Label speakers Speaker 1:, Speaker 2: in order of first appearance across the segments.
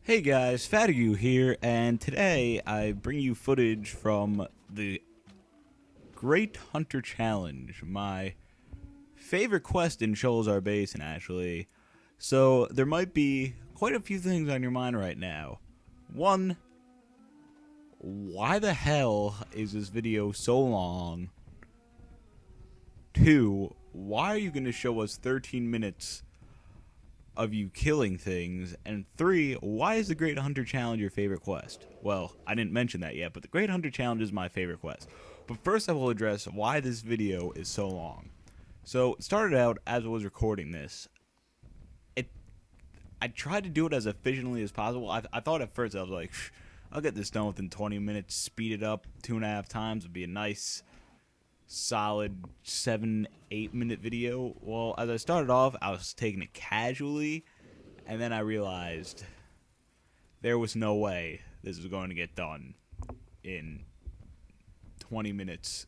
Speaker 1: Hey guys, Fatiguu here, and today I bring you footage from the Great Hunter Challenge, my favorite quest in Sholzar Basin, actually. So, there might be quite a few things on your mind right now. One, why the hell is this video so long? Two, why are you going to show us 13 minutes of you killing things? And three, why is the Great Hunter Challenge your favorite quest? Well, I didn't mention that yet, but the Great Hunter Challenge is my favorite quest. But first I will address why this video is so long. So, it started out as I was recording this. I tried to do it as efficiently as possible. I thought at first, I was like, I'll get this done within 20 minutes, speed it up 2.5 times, would be a nice solid 7-8 minute video. Well, as I started off, I was taking it casually, and then I realized there was no way this was going to get done in 20 minutes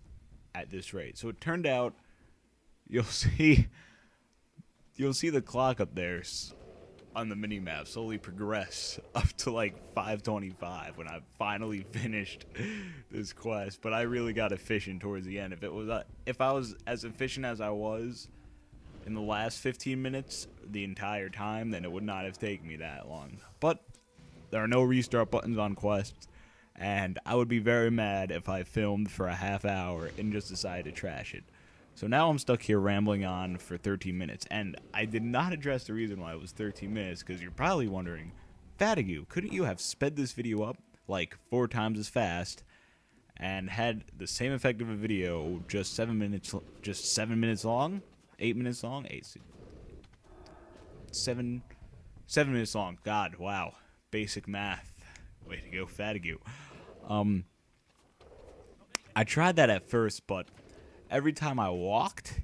Speaker 1: at this rate. So it turned out you'll see the clock up there on the mini map slowly progress up to like 5:25 when I finally finished this quest. But I really got efficient towards the end. If I was as efficient as I was in the last 15 minutes the entire time, then it would not have taken me that long. But there are no restart buttons on quests, and I would be very mad if I filmed for a half hour and just decided to trash it. So now I'm stuck here rambling on for 13 minutes, and I did not address the reason why it was 13 minutes, because you're probably wondering, Fatiguu, couldn't you have sped this video up like 4 times as fast and had the same effect of a video just 7 minutes long? 8 minutes long? 7 minutes long. God, wow. Basic math. Way to go, Fatiguu. I tried that at first, but every time I walked,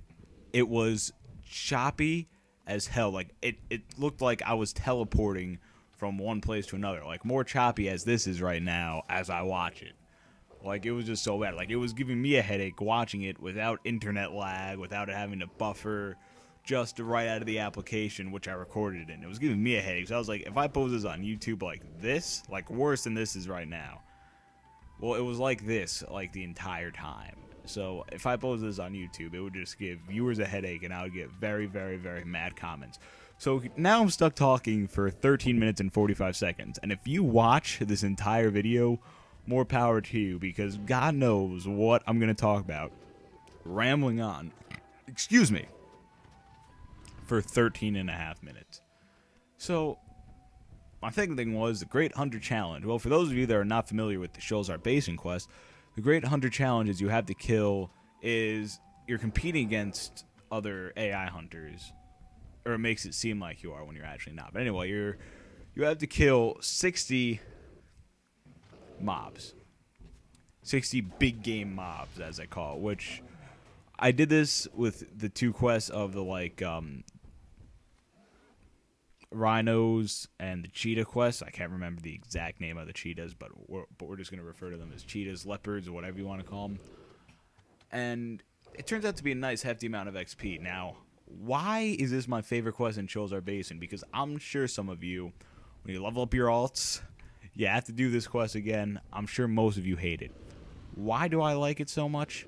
Speaker 1: it was choppy as hell. Like, it looked like I was teleporting from one place to another. Like, more choppy as this is right now as I watch it. Like, it was just so bad. Like, it was giving me a headache watching it without internet lag, without it having to buffer just right out of the application, which I recorded in. It was giving me a headache. So I was like, if I post this on YouTube like this, like worse than this is right now. Well, it was like this, like the entire time. So if I post this on YouTube, it would just give viewers a headache, and I would get very, very, very mad comments. So now I'm stuck talking for 13 minutes and 45 seconds. And if you watch this entire video, more power to you, because God knows what I'm going to talk about. Rambling on, excuse me, for 13.5 minutes. So my second thing was the Great Hunter Challenge. Well, for those of you that are not familiar with the Sholzar Basin quest, the Great Hunter Challenge is you have to kill is you're competing against other AI hunters, or it makes it seem like you are when you're actually not. But anyway, you have to kill 60 mobs, 60 big game mobs, as I call it. Which I did this with the 2 quests of the rhinos and the cheetah quest. I can't remember the exact name of the cheetahs, but we're just going to refer to them as cheetahs, leopards, or whatever you want to call them. And it turns out to be a nice hefty amount of XP. Now, why is this my favorite quest in Sholzar Basin? Because I'm sure some of you, when you level up your alts, you have to do this quest again. I'm sure most of you hate it. Why do I like it so much?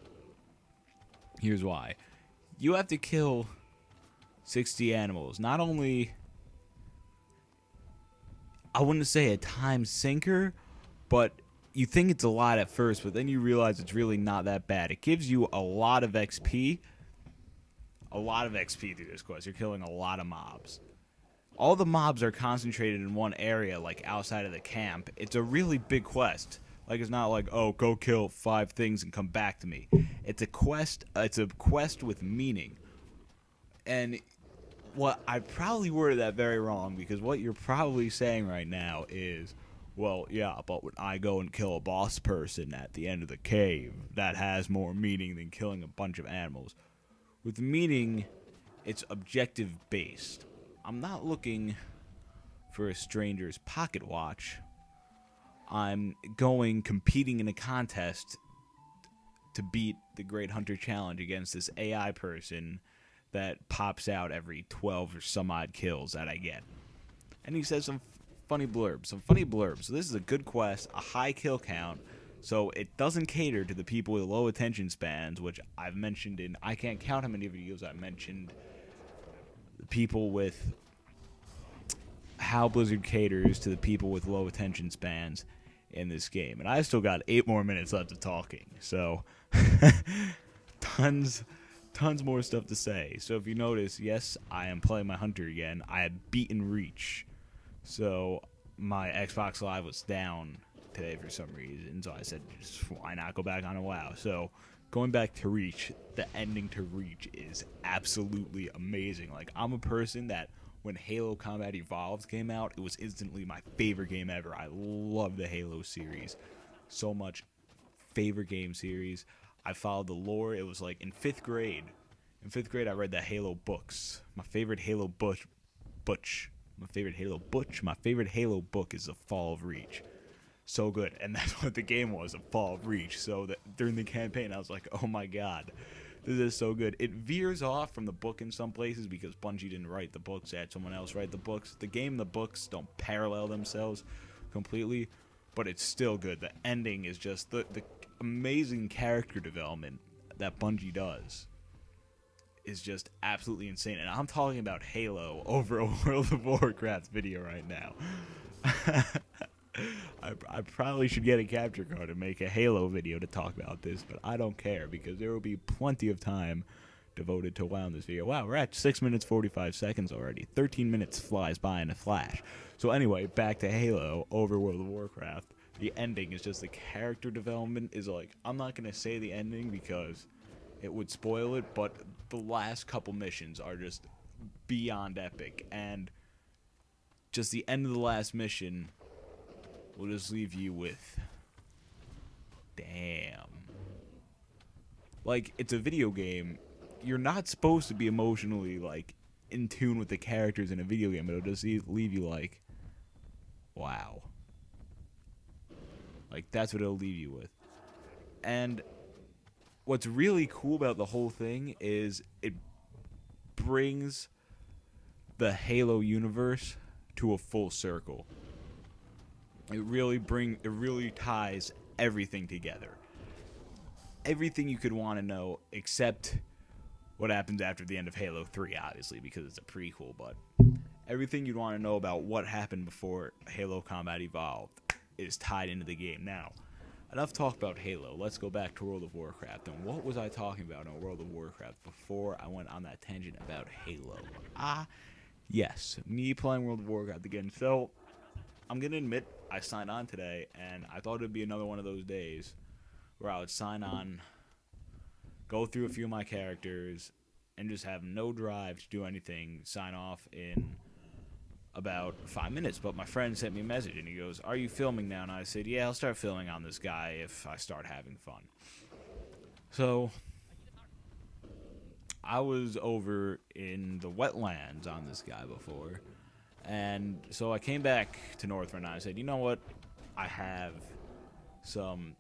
Speaker 1: Here's why. You have to kill 60 animals. Not only, I wouldn't say a time sinker, but you think it's a lot at first, but then you realize it's really not that bad. It gives you a lot of XP. A lot of XP through this quest. You're killing a lot of mobs. All the mobs are concentrated in one area, like outside of the camp. It's a really big quest. Like, it's not like, oh, go kill 5 things and come back to me. It's a quest with meaning. And what I probably worded that very wrong, because what you're probably saying right now is, well, yeah, but when I go and kill a boss person at the end of the cave, that has more meaning than killing a bunch of animals. With meaning, it's objective based. I'm not looking for a stranger's pocket watch. I'm competing in a contest to beat the Great Hunter Challenge against this AI person that pops out every 12 or some odd kills that I get. And he says some funny blurbs. Some funny blurbs. So this is a good quest, a high kill count. So it doesn't cater to the people with low attention spans, which I've mentioned in, I can't count how many videos I've mentioned people with, how Blizzard caters to the people with low attention spans in this game. And I've still got 8 more minutes left of talking. So tons more stuff to say. So if you notice, yes, I am playing my Hunter again. I had beaten Reach. So my Xbox Live was down today for some reason, so I said, just why not go back on a WoW? So going back to Reach, the ending to Reach is absolutely amazing. Like, I'm a person that when Halo Combat Evolved came out, it was instantly my favorite game ever. I love the Halo series so much. Favorite game series. I followed the lore. It was like in 5th grade. In 5th grade, I read the Halo books. My favorite Halo book is The Fall of Reach. So good, and that's what the game was, a Fall of Reach. So during the campaign, I was like, oh my god, this is so good. It veers off from the book in some places because Bungie didn't write the books, they had someone else write the books. The game and the books don't parallel themselves completely, but it's still good. The ending is just the amazing character development that Bungie does is just absolutely insane. And I'm talking about Halo over a World of Warcraft video right now. I probably should get a capture card and make a Halo video to talk about this, but I don't care because there will be plenty of time devoted to WoW in this video. Wow, we're at 6 minutes 45 seconds already. 13 minutes flies by in a flash. So anyway, back to Halo over World of Warcraft. The ending is just the character development is like, I'm not going to say the ending because it would spoil it, but the last couple missions are just beyond epic. And just the end of the last mission will just leave you with, damn. Like, it's a video game. You're not supposed to be emotionally, like, in tune with the characters in a video game. It'll just leave you like, wow. Like, that's what it'll leave you with. And what's really cool about the whole thing is it brings the Halo universe to a full circle. It really ties everything together. Everything you could want to know, except what happens after the end of Halo 3, obviously, because it's a prequel, but everything you'd want to know about what happened before Halo Combat Evolved is tied into the game. Now, enough talk about Halo. Let's go back to World of Warcraft. And what was I talking about in World of Warcraft before I went on that tangent about Halo? Yes, me playing World of Warcraft again. So, I'm going to admit, I signed on today, and I thought it would be another one of those days where I would sign on, go through a few of my characters, and just have no drive to do anything, sign off in about 5 minutes. But my friend sent me a message, and he goes, are you filming now? And I said, yeah, I'll start filming on this guy if I start having fun. So I was over in the wetlands on this guy before. And so I came back to Northrend and I said, you know what? I have some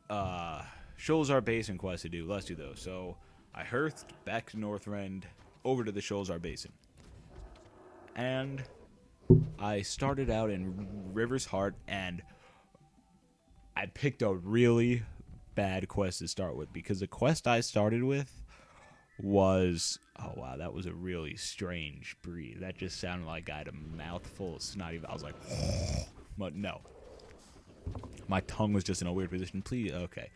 Speaker 1: Sholzar Basin quests to do. Let's do those. So I hearthed back to Northrend, over to the Sholzar Basin. And I started out in River's Heart, and I picked a really bad quest to start with, because the quest I started with was, oh wow, that was a really strange breed. That just sounded like I had a mouthful of snotty. I was like, but no. My tongue was just in a weird position. Please, okay.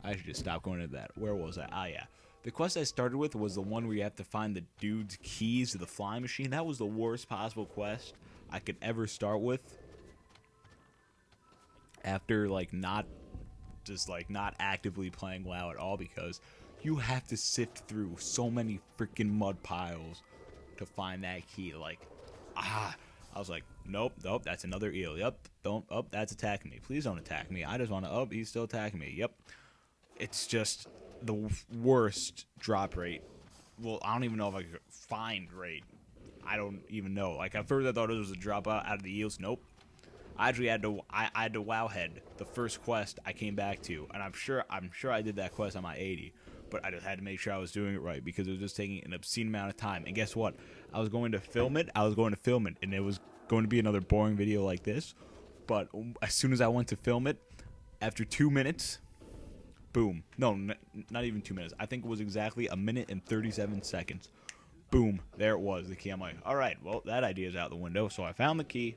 Speaker 1: I should just stop going into that. Where was I? Ah, yeah. The quest I started with was the one where you have to find the dude's keys to the flying machine. That was the worst possible quest I could ever start with. After, like, not actively playing WoW at all, because you have to sift through so many freaking mud piles to find that key. Like, I was like, nope, that's another eel. Yep, that's attacking me. Please don't attack me. I just want to, he's still attacking me. Yep. It's just the worst drop rate. Well, I don't even know if I could find rate. I don't even know. Like, at first I thought it was a drop out of the eels. Nope. I actually had to, I had to wowhead the first quest I came back to, and I'm sure I did that quest on my 80. But I just had to make sure I was doing it right, because it was just taking an obscene amount of time. And guess what? I was going to film it, and it was going to be another boring video like this. But as soon as I went to film it, after 2 minutes, boom. No, not even 2 minutes. I think it was exactly 1 minute and 37 seconds. Boom. There it was, the key. I'm like, all right, well, that idea is out the window. So I found the key.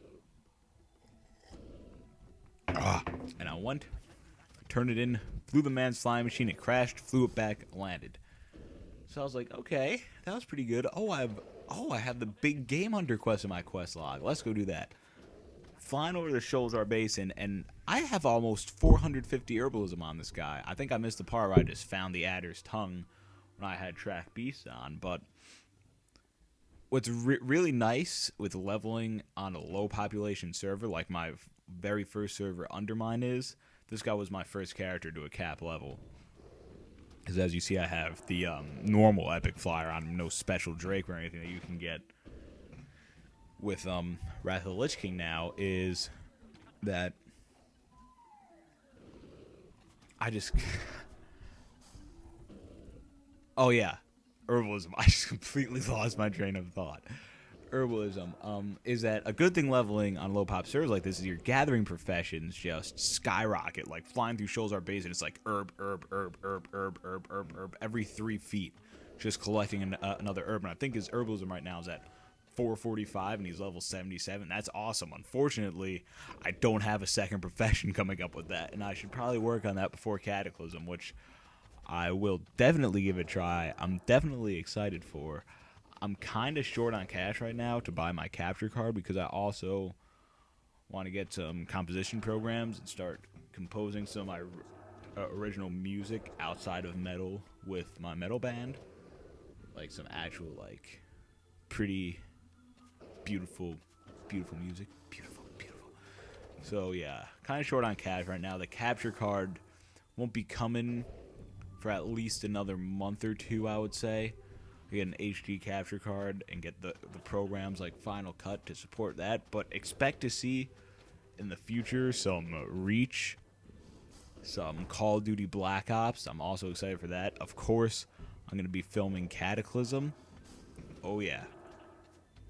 Speaker 1: And I went, turned it in, flew the man's flying machine. It crashed, flew it back, landed. So I was like, okay, that was pretty good. I have the big game hunter quest in my quest log. Let's go do that. Flying over the Sholzar Basin, and I have almost 450 herbalism on this guy. I think I missed the part where I just found the adder's tongue when I had track beasts on. But what's really nice with leveling on a low population server, like my very first server Undermine is, this guy was my first character to a cap level. Because as you see, I have the normal epic flyer on, no special Drake or anything that you can get with Wrath of the Lich King now, is that I just oh yeah, herbalism. I just completely lost my train of thought. Herbalism is that a good thing leveling on low pop servers like this is your gathering professions just skyrocket, like flying through Sholzar Basin. It's like herb every 3 feet, just collecting another herb. And I think his herbalism right now is at 445 and he's level 77. That's awesome. Unfortunately, I don't have a second profession coming up with that, and I should probably work on that before Cataclysm, which I will definitely give a try. I'm definitely excited for. I'm kind of short on cash right now to buy my capture card because I also want to get some composition programs and start composing some of my original music outside of metal with my metal band, like some actual like pretty beautiful music. Beautiful. So yeah, kind of short on cash right now. The capture card won't be coming for at least another month or two, I would say. I get an HD capture card and get the programs like Final Cut to support that. But expect to see in the future some Reach, some Call of Duty Black Ops. I'm also excited for that. Of course, I'm going to be filming Cataclysm. Oh yeah.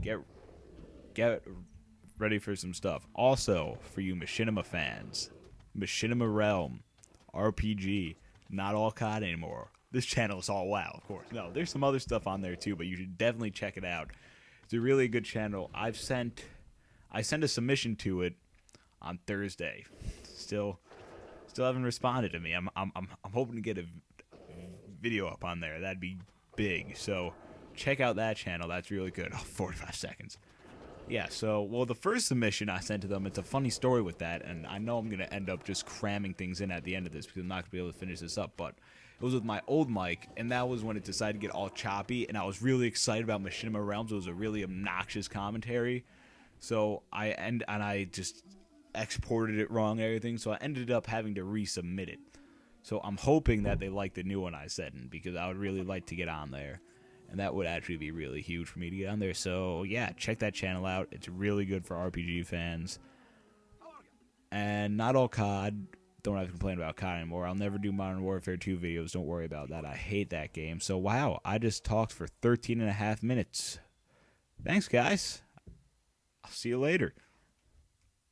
Speaker 1: Get ready for some stuff. Also, for you Machinima fans, Machinima Realm, RPG, not all COD anymore. This channel is all WoW, of course. No, there's some other stuff on there too, but you should definitely check it out. It's a really good channel. I sent a submission to it on Thursday. Still haven't responded to me. I'm hoping to get a video up on there. That'd be big. So check out that channel. That's really good. Oh, 45 seconds. Yeah, so, well, the first submission I sent to them, it's a funny story with that, and I know I'm going to end up just cramming things in at the end of this because I'm not going to be able to finish this up, but it was with my old mic, and that was when it decided to get all choppy, and I was really excited about Machinima Realms. It was a really obnoxious commentary, so I just exported it wrong and everything, so I ended up having to resubmit it. So I'm hoping that they like the new one I sent, because I would really like to get on there. And that would actually be really huge for me to get on there. So, yeah, check that channel out. It's really good for RPG fans. And not all COD. Don't have to complain about COD anymore. I'll never do Modern Warfare 2 videos. Don't worry about that. I hate that game. So, wow, I just talked for 13.5 minutes. Thanks, guys. I'll see you later.